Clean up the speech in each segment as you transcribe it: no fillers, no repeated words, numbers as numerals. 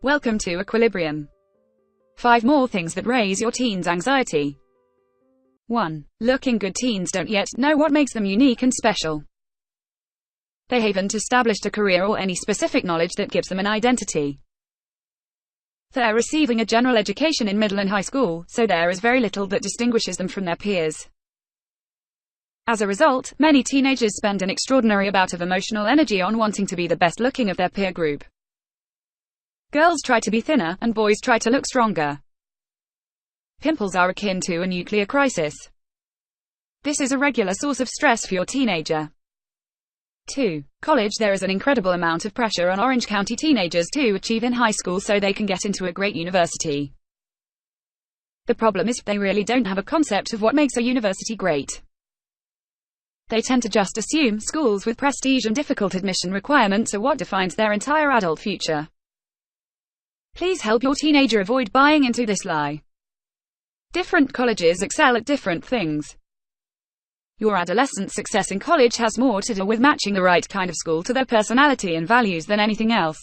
Welcome to Equilibrium. 5 more things that raise your teen's anxiety. 1. Looking good. Teens don't yet know what makes them unique and special. They haven't established a career or any specific knowledge that gives them an identity. They're receiving a general education in middle and high school, so there is very little that distinguishes them from their peers. As a result, many teenagers spend an extraordinary amount of emotional energy on wanting to be the best looking of their peer group. Girls try to be thinner, and boys try to look stronger. Pimples are akin to a nuclear crisis. This is a regular source of stress for your teenager. 2. College. There is an incredible amount of pressure on Orange County teenagers to achieve in high school so they can get into a great university. The problem is, they really don't have a concept of what makes a university great. They tend to just assume schools with prestige and difficult admission requirements are what defines their entire adult future. Please help your teenager avoid buying into this lie. Different colleges excel at different things. Your adolescent's success in college has more to do with matching the right kind of school to their personality and values than anything else.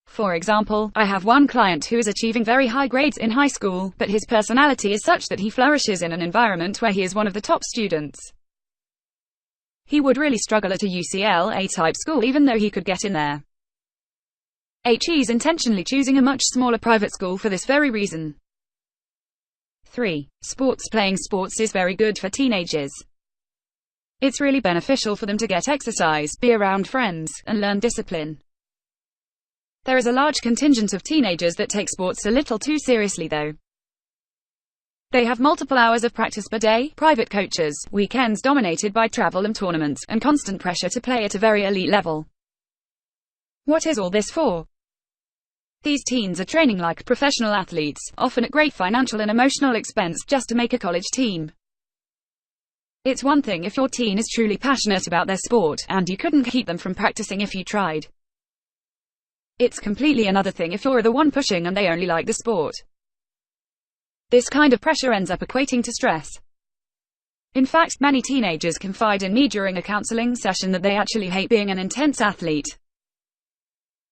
For example, I have one client who is achieving very high grades in high school, but his personality is such that he flourishes in an environment where he is one of the top students. He would really struggle at a UCLA-type school even though he could get in there. He's intentionally choosing a much smaller private school for this very reason. 3. Sports. Playing sports is very good for teenagers. It's really beneficial for them to get exercise, be around friends, and learn discipline. There is a large contingent of teenagers that take sports a little too seriously though. They have multiple hours of practice per day, private coaches, weekends dominated by travel and tournaments, and constant pressure to play at a very elite level. What is all this for? These teens are training like professional athletes, often at great financial and emotional expense, just to make a college team. It's one thing if your teen is truly passionate about their sport, and you couldn't keep them from practicing if you tried. It's completely another thing if you're the one pushing and they only like the sport. This kind of pressure ends up equating to stress. In fact, many teenagers confide in me during a counseling session that they actually hate being an intense athlete.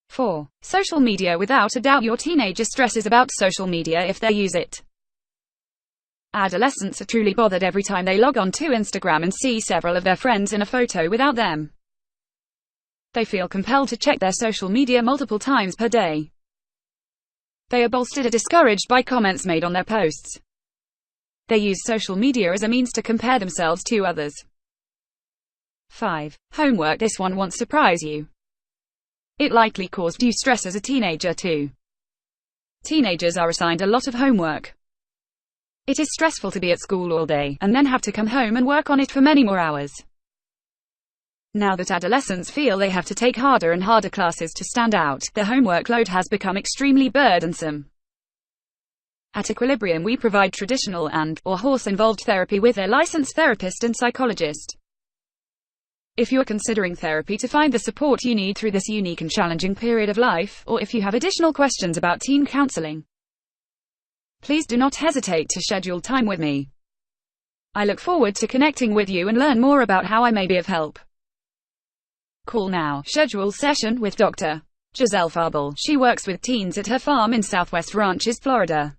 4. Social media. Without a doubt your teenager stresses about social media if they use it. Adolescents are truly bothered every time they log on to Instagram and see several of their friends in a photo without them. They feel compelled to check their social media multiple times per day. They are bolstered or discouraged by comments made on their posts. They use social media as a means to compare themselves to others. 5. Homework. This one won't surprise you. It likely caused you stress as a teenager too. Teenagers are assigned a lot of homework. It is stressful to be at school all day, and then have to come home and work on it for many more hours. Now that adolescents feel they have to take harder and harder classes to stand out, the homework load has become extremely burdensome. At Equilibrium we provide traditional and/or horse-involved therapy with a licensed therapist and psychologist. If you're considering therapy to find the support you need through this unique and challenging period of life, or if you have additional questions about teen counseling, please do not hesitate to schedule time with me. I look forward to connecting with you and learn more about how I may be of help. Call now. Schedule session with Dr. Giselle Faubel. She works with teens at her farm in Southwest Ranches, Florida.